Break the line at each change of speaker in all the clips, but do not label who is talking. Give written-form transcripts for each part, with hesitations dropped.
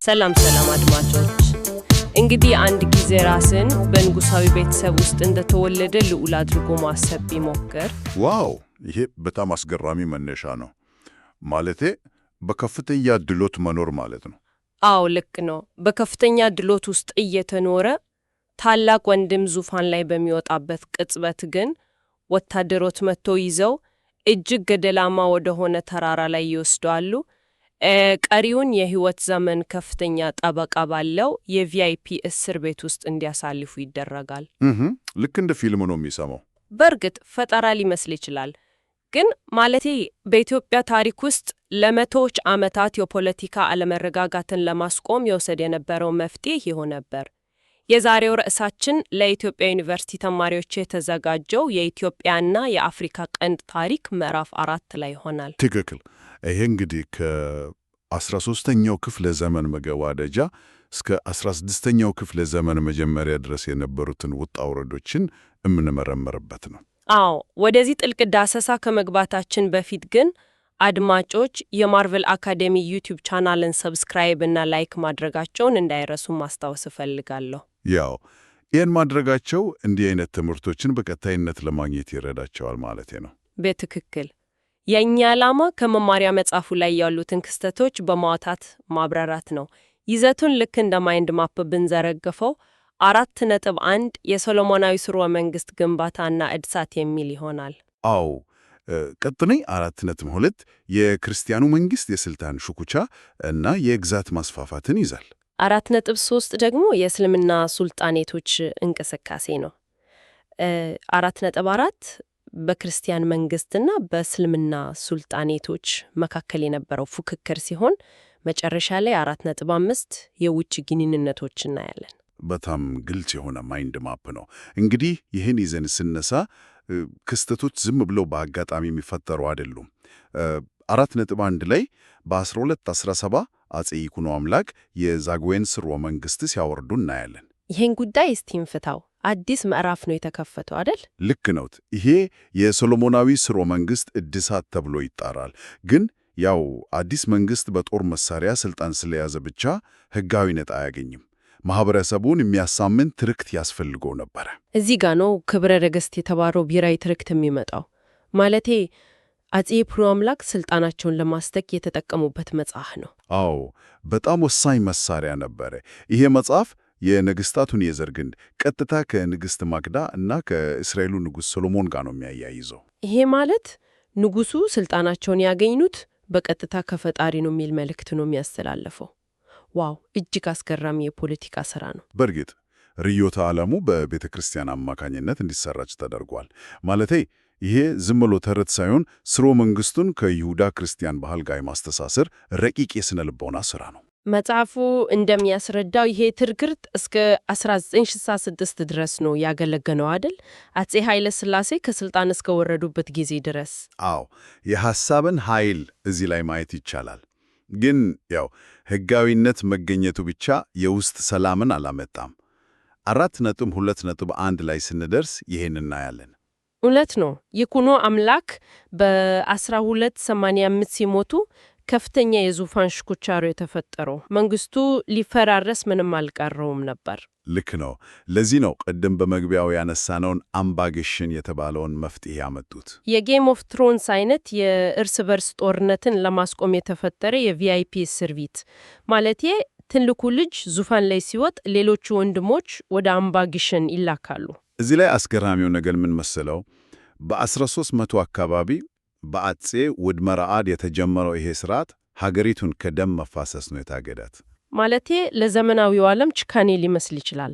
ሰላም ሰላም አድማጮች፣ እንግዲህ አንድ ጊዜ ራስን በንጉሳዊ ቤተሰብ ውስጥ እንደተወለደ ልዑል አድርጎ ማሰብ ቢሞክር።
ዋው! ይሄ በጣም አስገራሚ መነሻ ነው። ማለቴ በከፍተኛ ድሎት መኖር ማለት ነው።
አዎ ልክ ነው። በከፍተኛ ድሎት ውስጥ እየተኖረ ታላቅ ወንድም ዙፋን ላይ በሚወጣበት ቅጽበት ግን ወታደሮች መጥተው ይዘው እጅግ ገደላማ ወደሆነ ተራራ ላይ ይወስዳሉ። ቀሪውን የህይወት ዘመን ከፍተኛ ጠበቃ ባለው የቪአይፒ እስር ቤት ውስጥ እንዲያሳልፉ ይደረጋል።
ልክ እንደ ፊልም ነው የሚሰማው።
በእርግጥ ፈጠራ ሊመስል ይችላል፣ ግን ማለቴ በኢትዮጵያ ታሪክ ውስጥ ለመቶዎች ዓመታት የፖለቲካ አለመረጋጋትን ለማስቆም የወሰደ የነበረው መፍትሄ ይሆን ነበር። የዛሬው ርዕሳችን ለኢትዮጵያ ዩኒቨርሲቲ ተማሪዎች የተዘጋጀው የኢትዮጵያና የአፍሪካ ቀንድ ታሪክ ምዕራፍ 4 ላይ ይሆናል።
ትክክል። ይሄ እንግዲህ ከ13ኛው ክፍለ ዘመን መገባደጃ እስከ 16ኛው ክፍለ ዘመን መጀመሪያ ድረስ የነበሩትን ውጣ ውረዶችን የምንመረምርበት ነው።
አዎ፣ ወደዚህ ጥልቅ ዳሰሳ ከመግባታችን በፊት ግን አድማጮች የማርቨል አካዴሚ ዩቲዩብ ቻናልን ሰብስክራይብ እና ላይክ ማድረጋቸውን እንዳይረሱ ማስታወስ እፈልጋለሁ።
ያው ይህን ማድረጋቸው እንዲህ አይነት ትምህርቶችን በቀጣይነት ለማግኘት ይረዳቸዋል ማለቴ ነው።
በትክክል የእኛ ዓላማ ከመማሪያ መጽሐፉ ላይ ያሉትን ክስተቶች በማውጣት ማብራራት ነው። ይዘቱን ልክ እንደ ማይንድ ማፕ ብንዘረግፈው 4.1 የሶሎሞናዊ ሥርወ መንግሥት ግንባታና እድሳት የሚል ይሆናል።
አዎ፣ ቀጥኔ 4.2 የክርስቲያኑ መንግሥት የሥልጣን ሽኩቻ እና የግዛት ማስፋፋትን ይዛል።
4.3 ደግሞ የእስልምና ሱልጣኔቶች እንቅስቃሴ ነው። 4.4 በክርስቲያን መንግስትና በእስልምና ሱልጣኔቶች መካከል የነበረው ፉክክር ሲሆን መጨረሻ ላይ 4.5 የውጭ ግንኙነቶች እናያለን።
በጣም ግልጽ የሆነ ማይንድ ማፕ ነው። እንግዲህ ይህን ይዘን ስነሳ ክስተቶች ዝም ብለው በአጋጣሚ የሚፈጠሩ አይደሉም። 4.1 ላይ በ1217 አፄ ይኩኖ አምላክ የዛጉዌን ሥርወ መንግሥት ሲያወርዱ እናያለን።
ይህን ጉዳይ እስቲ እንፍታው። አዲስ ምዕራፍ ነው የተከፈተው አይደል?
ልክ ነውት። ይሄ የሶሎሞናዊ ሥርወ መንግሥት እድሳት ተብሎ ይጣራል። ግን ያው አዲስ መንግሥት በጦር መሳሪያ ሥልጣን ስለያዘ ብቻ ሕጋዊነት አያገኝም። ማኅበረሰቡን የሚያሳምን ትርክት ያስፈልገው ነበረ።
እዚህ ጋ ነው ክብረ ነገሥት የተባለው ብሔራዊ ትርክት የሚመጣው። ማለቴ አፄ ይኩኖ አምላክ ሥልጣናቸውን ለማስጠቅ የተጠቀሙበት መጽሐፍ ነው።
አዎ፣ በጣም ወሳኝ መሳሪያ ነበረ። ይሄ መጽሐፍ የነገሥታቱን የዘር ግንድ ቀጥታ ከንግሥት ማክዳ እና ከእስራኤሉ ንጉሥ ሰሎሞን ጋር ነው የሚያያይዘው።
ይሄ ማለት ንጉሡ ሥልጣናቸውን ያገኙት በቀጥታ ከፈጣሪ ነው የሚል መልእክት ነው የሚያስተላልፈው። ዋው! እጅግ አስገራሚ የፖለቲካ ሥራ ነው።
በእርግጥ ርዕዮተ ዓለሙ በቤተ ክርስቲያን አማካኝነት እንዲሰራጭ ተደርጓል። ማለቴ ይሄ ዝም ብሎ ተረት ሳይሆን ሥርወ መንግሥቱን ከይሁዳ ክርስቲያን ባህል ጋር የማስተሳሰር ረቂቅ የሥነ ልቦና ሥራ ነው።
መጽሐፉ እንደሚያስረዳው ይሄ ትርክርት እስከ 1966 ድረስ ነው ያገለገለው አይደል? አፄ ኃይለ ሥላሴ ከሥልጣን እስከ ወረዱበት ጊዜ ድረስ።
አዎ፣ የሐሳብን ኃይል እዚህ ላይ ማየት ይቻላል። ግን ያው ሕጋዊነት መገኘቱ ብቻ የውስጥ ሰላምን አላመጣም። 4.2.1 ላይ ስንደርስ ይሄን እናያለን።
እውነት ነው። ይኩኖ አምላክ በ1285 ሲሞቱ ከፍተኛ የዙፋን ሽኩቻሮ የተፈጠረው። መንግስቱ ሊፈራረስ ምንም አልቀረውም ነበር።
ልክ ነው። ለዚህ ነው ቅድም በመግቢያው ያነሳነውን አምባገሽን የተባለውን መፍትሄ ያመጡት።
የጌም ኦፍ ትሮንስ አይነት የእርስ በርስ ጦርነትን ለማስቆም የተፈጠረ የቪአይፒ እስር ቤት ማለቴ ትልቁ ልጅ ዙፋን ላይ ሲወጥ ሌሎቹ ወንድሞች ወደ አምባገሽን ይላካሉ።
እዚህ ላይ አስገራሚው ነገር ምን መሰለው? በ1300 አካባቢ በአፄ ውድመረአድ የተጀመረው ይሄ ስርዓት ሀገሪቱን ከደም መፋሰስ ነው የታገዳት።
ማለቴ ለዘመናዊው ዓለም ጭካኔ ሊመስል ይችላል፣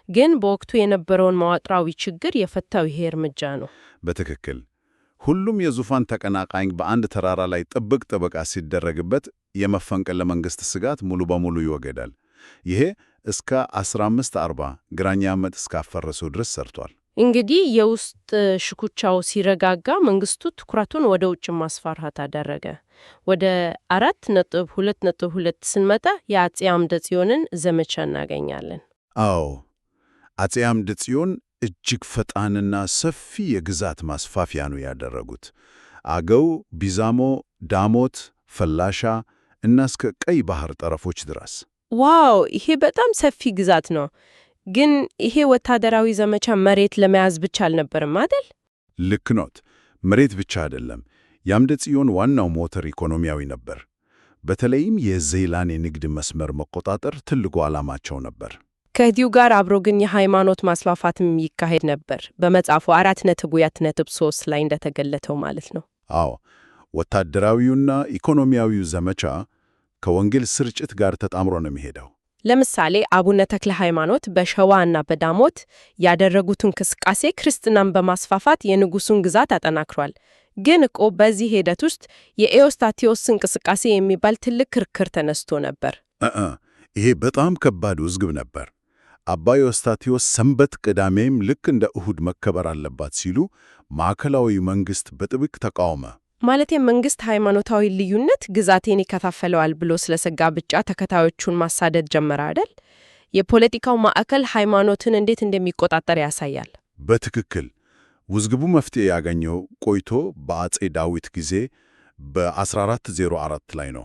ግን በወቅቱ የነበረውን መዋቅራዊ ችግር የፈታው ይሄ እርምጃ ነው።
በትክክል ሁሉም የዙፋን ተቀናቃኝ በአንድ ተራራ ላይ ጥብቅ ጥበቃ ሲደረግበት የመፈንቅለ መንግሥት ስጋት ሙሉ በሙሉ ይወገዳል። ይሄ እስከ 1540 ግራኝ ዓመት እስካፈረሰው ድረስ ሰርቷል።
እንግዲህ የውስጥ ሽኩቻው ሲረጋጋ መንግስቱ ትኩረቱን ወደ ውጭ ማስፋራት አደረገ። ወደ 4.2.2 ስንመጣ የአፄ አምደ ጽዮንን ዘመቻ እናገኛለን።
አዎ፣ አፄ አምደ ጽዮን እጅግ ፈጣንና ሰፊ የግዛት ማስፋፊያ ነው ያደረጉት። አገው፣ ቢዛሞ፣ ዳሞት፣ ፈላሻ እና እስከ ቀይ ባህር ጠረፎች ድረስ
ዋው! ይሄ በጣም ሰፊ ግዛት ነው። ግን ይሄ ወታደራዊ ዘመቻ መሬት ለመያዝ ብቻ አልነበረም አይደል?
ልክ ኖት። መሬት ብቻ አይደለም። የአምደ ጽዮን ዋናው ሞተር ኢኮኖሚያዊ ነበር። በተለይም የዜላን የንግድ መስመር መቆጣጠር ትልቁ ዓላማቸው ነበር።
ከዚሁ ጋር አብሮ ግን የሃይማኖት ማስፋፋትም ይካሄድ ነበር። በመጽሐፉ 4.2.3 ላይ እንደተገለተው ማለት ነው።
አዎ፣ ወታደራዊውና ኢኮኖሚያዊው ዘመቻ ከወንጌል ስርጭት ጋር ተጣምሮ ነው የሚሄደው።
ለምሳሌ አቡነ ተክለ ሃይማኖት በሸዋ እና በዳሞት ያደረጉት እንቅስቃሴ ክርስትናን በማስፋፋት የንጉሱን ግዛት አጠናክሯል። ግን እኮ በዚህ ሂደት ውስጥ የኤዎስጣቴዎስ እንቅስቃሴ የሚባል ትልቅ ክርክር ተነስቶ ነበር።
ይሄ በጣም ከባድ ውዝግብ ነበር። አባ ኤዎስጣቴዎስ ሰንበት ቅዳሜም ልክ እንደ እሁድ መከበር አለባት ሲሉ ማዕከላዊ መንግሥት በጥብቅ ተቃወመ።
ማለቴ መንግስት ሃይማኖታዊ ልዩነት ግዛቴን ይከፋፈለዋል ብሎ ስለሰጋ ብቻ ተከታዮቹን ማሳደድ ጀመረ አይደል? የፖለቲካው ማዕከል ሃይማኖትን እንዴት እንደሚቆጣጠር ያሳያል።
በትክክል ውዝግቡ መፍትሄ ያገኘው ቆይቶ በአጼ ዳዊት ጊዜ በ1404 ላይ ነው።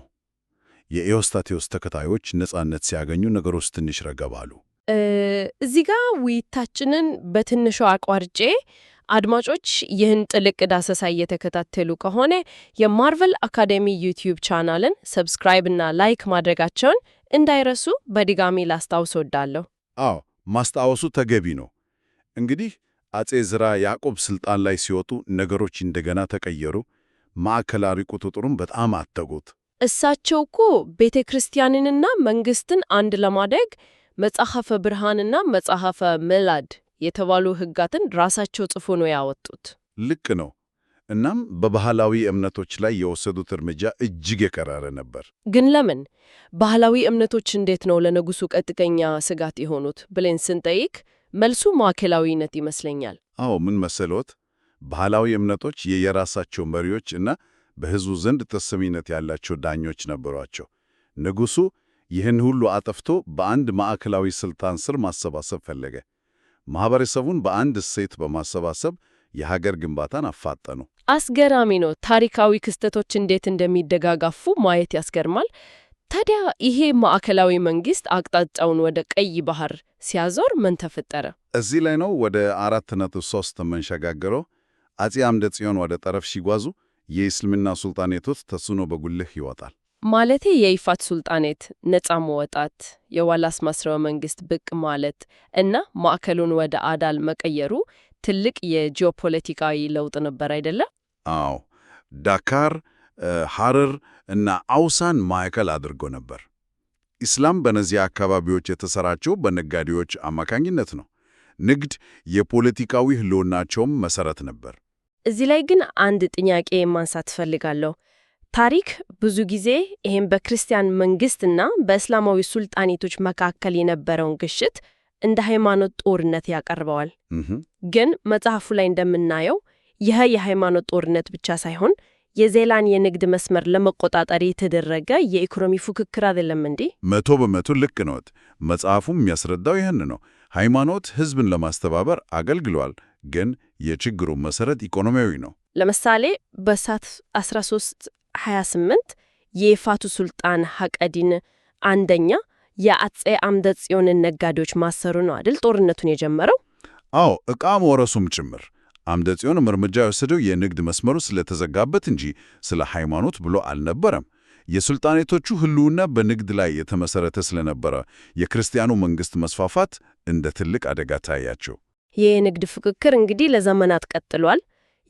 የኤዎስጣቴዎስ ተከታዮች ነጻነት ሲያገኙ ነገሮች ትንሽ ረገብ አሉ።
እዚህ ጋር ውይይታችንን በትንሹ አቋርጬ አድማጮች ይህን ጥልቅ ዳሰሳ እየተከታተሉ ከሆነ የማርቨል አካዴሚ ዩቲዩብ ቻናልን ሰብስክራይብ እና ላይክ ማድረጋቸውን እንዳይረሱ በድጋሚ ላስታውስ ወዳለሁ።
አዎ፣ ማስታወሱ ተገቢ ነው። እንግዲህ አጼ ዝራ ያዕቆብ ስልጣን ላይ ሲወጡ ነገሮች እንደገና ተቀየሩ። ማዕከላዊ ቁጥጥሩን በጣም አተጉት።
እሳቸው እኮ ቤተ ክርስቲያንንና መንግስትን አንድ ለማድረግ መጽሐፈ ብርሃንና መጽሐፈ ምዕላድ የተባሉ ሕጋትን ራሳቸው ጽፎ ነው ያወጡት።
ልክ ነው። እናም በባህላዊ እምነቶች ላይ የወሰዱት እርምጃ እጅግ የከረረ ነበር።
ግን ለምን ባህላዊ እምነቶች እንዴት ነው ለንጉሱ ቀጥተኛ ስጋት የሆኑት ብለን ስንጠይቅ መልሱ ማዕከላዊነት ይመስለኛል።
አዎ፣ ምን መሰሎት? ባህላዊ እምነቶች የየራሳቸው መሪዎች እና በሕዝቡ ዘንድ ተሰሚነት ያላቸው ዳኞች ነበሯቸው። ንጉሱ ይህን ሁሉ አጠፍቶ በአንድ ማዕከላዊ ስልጣን ስር ማሰባሰብ ፈለገ። ማህበረሰቡን በአንድ እሴት በማሰባሰብ የሀገር ግንባታን አፋጠኑ።
አስገራሚ ነው። ታሪካዊ ክስተቶች እንዴት እንደሚደጋጋፉ ማየት ያስገርማል። ታዲያ ይሄ ማዕከላዊ መንግስት አቅጣጫውን ወደ ቀይ ባህር ሲያዞር ምን ተፈጠረ?
እዚህ ላይ ነው ወደ 4.3 የምንሸጋገረው። አጼ አምደ ጽዮን ወደ ጠረፍ ሲጓዙ የእስልምና ሱልጣኔቶች ተጽዕኖ በጉልህ ይወጣል።
ማለቴ የይፋት ሱልጣኔት ነፃ መውጣት፣ የዋላስ ማስረወ መንግስት ብቅ ማለት እና ማዕከሉን ወደ አዳል መቀየሩ ትልቅ የጂኦፖለቲካዊ ለውጥ ነበር አይደለም?
አዎ፣ ዳካር፣ ሐረር እና አውሳን ማዕከል አድርጎ ነበር። ኢስላም በእነዚህ አካባቢዎች የተሰራጨው በነጋዴዎች አማካኝነት ነው። ንግድ የፖለቲካዊ ህልውናቸውም መሰረት ነበር።
እዚህ ላይ ግን አንድ ጥያቄ ማንሳት እፈልጋለሁ። ታሪክ ብዙ ጊዜ ይህም በክርስቲያን መንግስትና በእስላማዊ ሱልጣኔቶች መካከል የነበረውን ግጭት እንደ ሃይማኖት ጦርነት ያቀርበዋል። ግን መጽሐፉ ላይ እንደምናየው ይህ የሃይማኖት ጦርነት ብቻ ሳይሆን የዜላን የንግድ መስመር ለመቆጣጠር የተደረገ የኢኮኖሚ ፉክክር አይደለም እንዴ?
100% ልክ ነዎት። መጽሐፉም የሚያስረዳው ይህን ነው። ሃይማኖት ህዝብን ለማስተባበር አገልግሏል፣ ግን የችግሩ መሰረት ኢኮኖሚያዊ ነው።
ለምሳሌ በሳት 1328 የይፋቱ ሱልጣን ሐቀዲን አንደኛ የአጼ አምደ ጽዮንን ነጋዴዎች ማሰሩ ነው አይደል ጦርነቱን የጀመረው?
አዎ፣ ዕቃ መወረሱም ጭምር። አምደ ጽዮንም እርምጃ የወሰደው የንግድ መስመሩ ስለተዘጋበት እንጂ ስለ ሃይማኖት ብሎ አልነበረም። የሱልጣኔቶቹ ህልውና በንግድ ላይ የተመሰረተ ስለነበረ የክርስቲያኑ መንግስት መስፋፋት እንደ ትልቅ አደጋ ታያቸው።
የንግድ ፍክክር እንግዲህ ለዘመናት ቀጥሏል።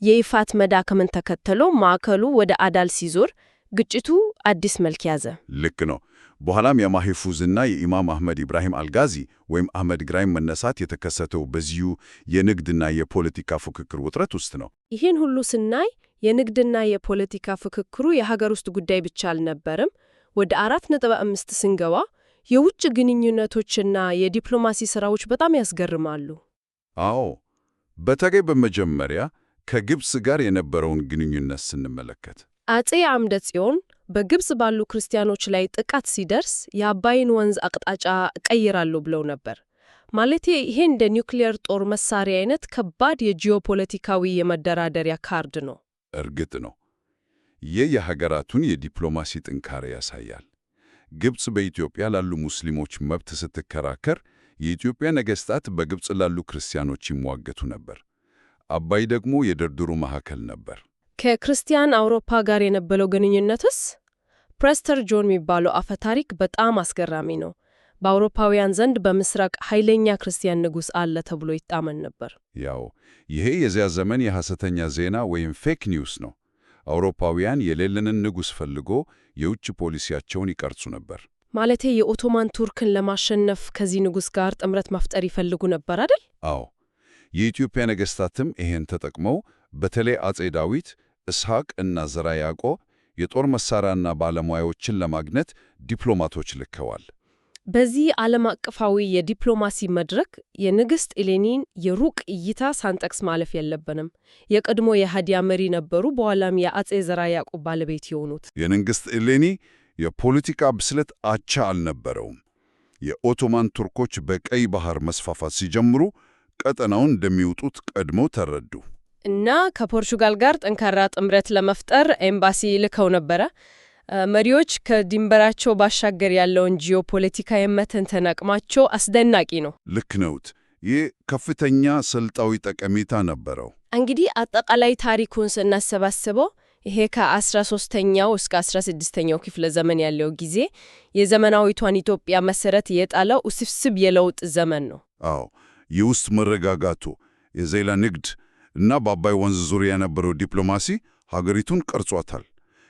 የይፋት መዳከምን ተከትሎ ማዕከሉ ወደ አዳል ሲዞር ግጭቱ አዲስ መልክ ያዘ።
ልክ ነው። በኋላም የማሂፉዝና የኢማም አህመድ ኢብራሂም አልጋዚ ወይም አህመድ ግራኝ መነሳት የተከሰተው በዚሁ የንግድና የፖለቲካ ፍክክር ውጥረት ውስጥ ነው።
ይህን ሁሉ ስናይ የንግድና የፖለቲካ ፍክክሩ የሀገር ውስጥ ጉዳይ ብቻ አልነበረም። ወደ 4.5 ስንገባ የውጭ ግንኙነቶችና የዲፕሎማሲ ሥራዎች በጣም ያስገርማሉ።
አዎ፣ በተለይ በመጀመሪያ ከግብፅ ጋር የነበረውን ግንኙነት ስንመለከት
አጼ አምደ ጽዮን በግብፅ ባሉ ክርስቲያኖች ላይ ጥቃት ሲደርስ የአባይን ወንዝ አቅጣጫ እቀይራለሁ ብለው ነበር። ማለቴ ይሄ እንደ ኒውክሊየር ጦር መሳሪያ አይነት ከባድ የጂኦፖለቲካዊ የመደራደሪያ ካርድ ነው።
እርግጥ ነው ይህ የሀገራቱን የዲፕሎማሲ ጥንካሬ ያሳያል። ግብፅ በኢትዮጵያ ላሉ ሙስሊሞች መብት ስትከራከር፣ የኢትዮጵያ ነገሥታት በግብፅ ላሉ ክርስቲያኖች ይሟገቱ ነበር። አባይ ደግሞ የድርድሩ ማዕከል ነበር።
ከክርስቲያን አውሮፓ ጋር የነበረው ግንኙነትስ? ፕሬስተር ጆን የሚባለው አፈታሪክ በጣም አስገራሚ ነው። በአውሮፓውያን ዘንድ በምስራቅ ኃይለኛ ክርስቲያን ንጉሥ አለ ተብሎ ይታመን ነበር።
ያው ይሄ የዚያ ዘመን የሐሰተኛ ዜና ወይም ፌክ ኒውስ ነው። አውሮፓውያን የሌለንን ንጉሥ ፈልጎ የውጭ ፖሊሲያቸውን ይቀርጹ ነበር።
ማለቴ የኦቶማን ቱርክን ለማሸነፍ ከዚህ ንጉሥ ጋር ጥምረት መፍጠር ይፈልጉ ነበር አይደል?
አዎ። የኢትዮጵያ ነገሥታትም ይሄን ተጠቅመው በተለይ አጼ ዳዊት፣ እስሐቅ እና ዘርዓ ያዕቆብ የጦር መሣሪያና ባለሙያዎችን ለማግኘት ዲፕሎማቶች ልከዋል።
በዚህ ዓለም አቀፋዊ የዲፕሎማሲ መድረክ የንግሥት ኢሌኒን የሩቅ እይታ ሳንጠቅስ ማለፍ የለብንም። የቀድሞ የሃዲያ መሪ ነበሩ፣ በኋላም የአጼ ዘርዓ ያዕቆብ ባለቤት የሆኑት።
የንግሥት ኢሌኒ የፖለቲካ ብስለት አቻ አልነበረውም። የኦቶማን ቱርኮች በቀይ ባህር መስፋፋት ሲጀምሩ ቀጠናውን እንደሚውጡት ቀድመው ተረዱ
እና ከፖርቹጋል ጋር ጠንካራ ጥምረት ለመፍጠር ኤምባሲ ልከው ነበረ። መሪዎች ከድንበራቸው ባሻገር ያለውን ጂኦፖለቲካዊ መተንተን አቅማቸው አስደናቂ ነው።
ልክ ነውት። ይህ ከፍተኛ ስልታዊ ጠቀሜታ ነበረው።
እንግዲህ አጠቃላይ ታሪኩን ስናሰባስበው ይሄ ከ13ኛው እስከ 16ኛው ክፍለ ዘመን ያለው ጊዜ የዘመናዊቷን ኢትዮጵያ መሰረት የጣለው ውስብስብ የለውጥ ዘመን ነው።
አዎ፣ የውስጥ መረጋጋቱ፣ የዜላ ንግድ እና በአባይ ወንዝ ዙሪያ የነበረው ዲፕሎማሲ ሀገሪቱን ቀርጿታል።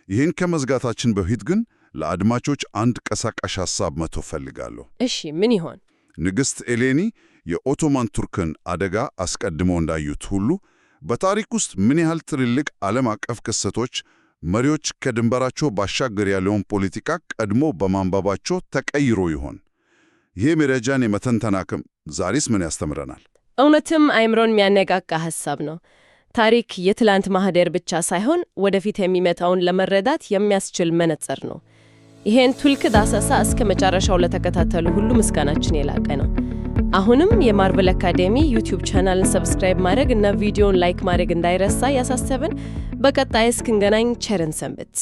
ይህን ከመዝጋታችን በፊት ግን ለአድማጮች አንድ ቀሳቃሽ ሐሳብ መተው ፈልጋለሁ።
እሺ፣ ምን ይሆን?
ንግሥት ኢሌኒ የኦቶማን ቱርክን አደጋ አስቀድመው እንዳዩት ሁሉ በታሪክ ውስጥ ምን ያህል ትልልቅ ዓለም አቀፍ ክስተቶች መሪዎች ከድንበራቸው ባሻገር ያለውን ፖለቲካ ቀድሞ በማንበባቸው ተቀይሮ ይሆን? ይህ መረጃን የመተንተን አቅም ዛሬስ ምን ያስተምረናል?
እውነትም አእምሮን የሚያነቃቃ ሐሳብ ነው። ታሪክ የትላንት ማህደር ብቻ ሳይሆን ወደፊት የሚመጣውን ለመረዳት የሚያስችል መነጽር ነው። ይሄን ጥልቅ ዳሰሳ እስከ መጨረሻው ለተከታተሉ ሁሉ ምስጋናችን የላቀ ነው። አሁንም የማርቨል አካዴሚ ዩቲዩብ ቻናልን ሰብስክራይብ ማድረግ እና ቪዲዮን ላይክ ማድረግ እንዳይረሳ ያሳሰብን። በቀጣይ እስክንገናኝ ቸርን ሰንብት።